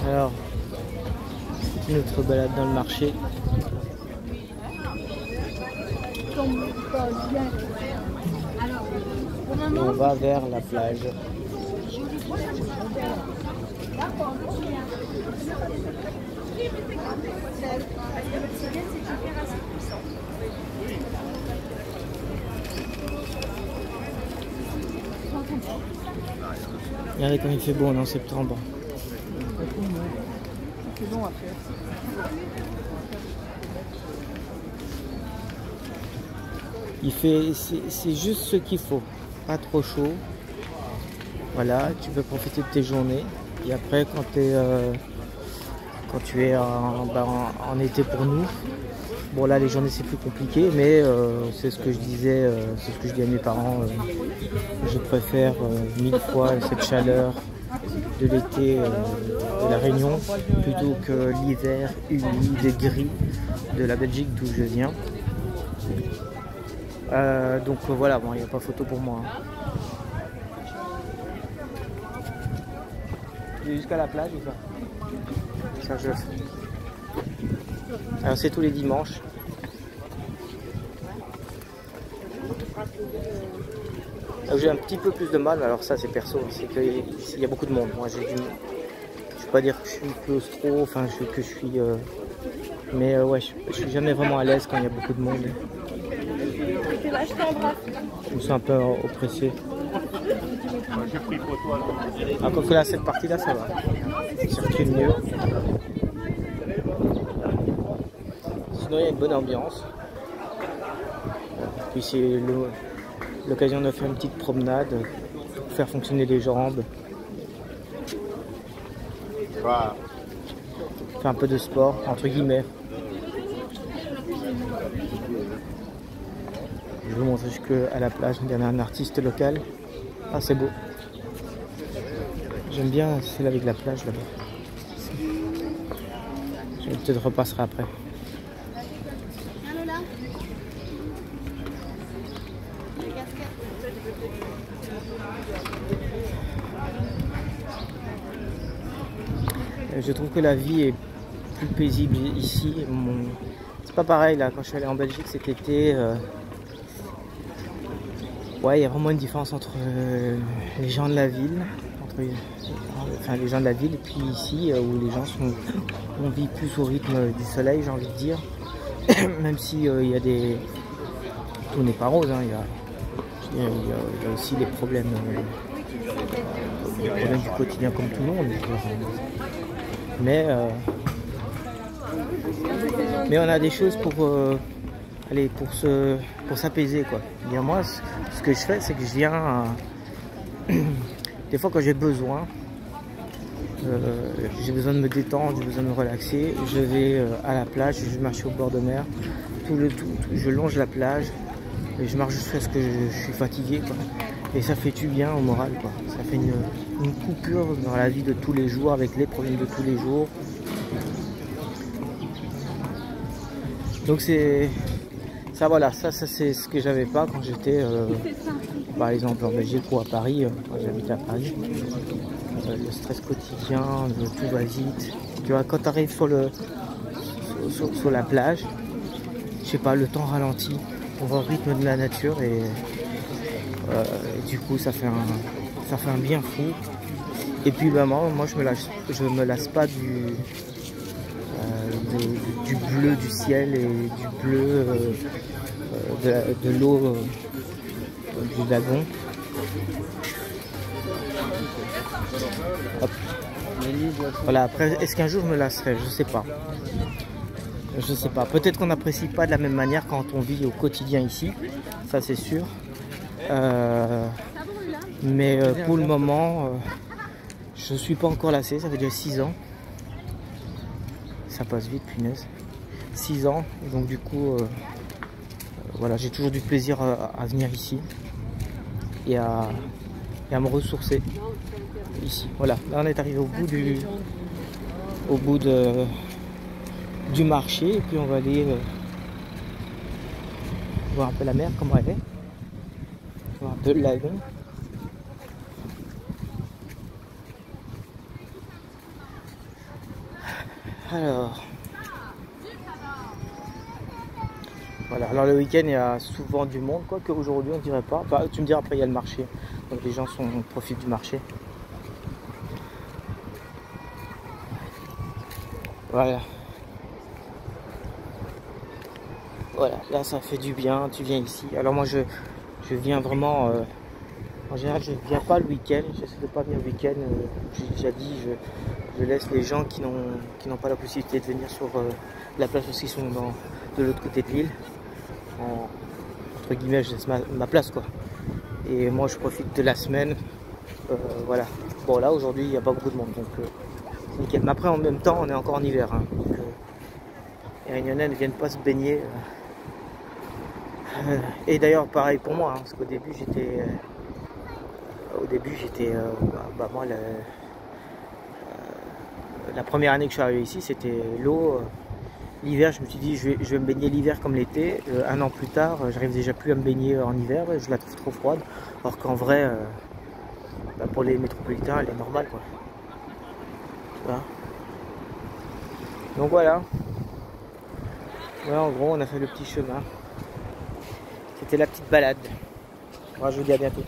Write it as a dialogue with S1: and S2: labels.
S1: Alors, notre balade dans le marché. Et on va vers la plage. Regardez comme il fait beau, on est en septembre. C'est juste ce qu'il faut, pas trop chaud. Voilà, tu peux profiter de tes journées. Et après, quand tu es en été pour nous, bon là les journées c'est plus compliqué, mais c'est ce que je disais, c'est ce que je dis à mes parents. Je préfère 1000 fois cette chaleur de l'été de la Réunion plutôt que l'hiver humide et gris de la Belgique d'où je viens. Donc voilà, bon, il n'y a pas photo pour moi. Jusqu'à la plage ou pas? Ça je fais. Alors c'est tous les dimanches. J'ai un petit peu plus de mal, alors ça c'est perso, c'est qu'il y a beaucoup de monde. Moi je vais pas dire que je suis claustro, enfin que je suis... mais ouais, je suis jamais vraiment à l'aise quand il y a beaucoup de monde. Je me sens un peu oppressé. Ah, quand là, cette partie-là, ça va. Ça circule mieux. Sinon, il y a une bonne ambiance. Puis c'est l'occasion de faire une petite promenade pour faire fonctionner les jambes. Faire un peu de sport, entre guillemets. Je vous montre jusqu'à la plage. Il y en a un artiste local. Ah, c'est beau. J'aime bien celle avec la plage là-bas. Je peut-être repasserai après. Je trouve que la vie est plus paisible ici. C'est pas pareil là, quand je suis allé en Belgique cet été. Ouais, il y a vraiment une différence entre les gens de la ville, les gens de la ville et puis ici où les gens on vit plus au rythme du soleil, j'ai envie de dire. Même si il y a des... Tout n'est pas rose, hein, il y a aussi des problèmes du quotidien comme tout le monde. Mais on a des choses pour s'apaiser quoi. Et moi, ce que je fais, c'est que je viens des fois quand j'ai besoin de me détendre, j'ai besoin de me relaxer, je vais à la plage, je marche au bord de mer, je longe la plage et je marche jusqu'à ce que je suis fatigué quoi. Et ça fait du bien au moral quoi. Ça fait une coupure dans la vie de tous les jours avec les problèmes de tous les jours. Donc ça voilà, ça c'est ce que j'avais pas quand j'étais par exemple en Belgique ou à Paris, quand j'habitais à Paris. Le stress quotidien, tout va vite. Tu vois, quand tu arrives sur la plage, je sais pas, le temps ralentit, on va au rythme de la nature et du coup ça fait un bien fou. Et puis bah, moi je me lasse pas du bleu du ciel et du bleu de l'eau du lagon. Hop. Voilà, après est-ce qu'un jour je me lasserai? Je sais pas. Je sais pas. Peut-être qu'on n'apprécie pas de la même manière quand on vit au quotidien ici. Ça c'est sûr. Mais pour le moment, je suis pas encore lassé. Ça fait déjà 6 ans. Ça passe vite, punaise. 6 ans. Donc du coup, voilà, j'ai toujours du plaisir à venir ici. Et à me ressourcer. Ici, voilà. Là on est arrivé au bout du marché. Et puis on va aller voir un peu la mer, comment elle est. Voir un peu le lagon. Alors, voilà. Alors le week-end il y a souvent du monde, quoi qu'aujourd'hui on dirait pas. Enfin, tu me diras, après il y a le marché, donc les gens profitent du marché. Voilà. Voilà, là ça fait du bien, tu viens ici. Alors moi je viens vraiment, en général je ne viens pas le week-end, j'essaie de pas venir le week-end. J'ai déjà dit, je laisse les gens qui n'ont pas la possibilité de venir sur la plage parce qu'ils sont de l'autre côté de l'île. Entre guillemets, je laisse ma place, quoi. Et moi je profite de la semaine. Voilà. Bon là aujourd'hui il n'y a pas beaucoup de monde, donc c'est nickel. Mais après en même temps on est encore en hiver. Hein, donc, les Réunionnais ne viennent pas se baigner. Et d'ailleurs pareil pour moi, hein, parce qu'au début j'étais moi la première année que je suis arrivé ici c'était l'eau. L'hiver je me suis dit je vais me baigner l'hiver comme l'été. Un an plus tard j'arrive déjà plus à me baigner en hiver, je la trouve trop froide, alors qu'en vrai pour les métropolitains elle est normale, quoi. Voilà. Donc voilà. Voilà, en gros on a fait le petit chemin. C'était la petite balade. Moi je vous dis à bientôt.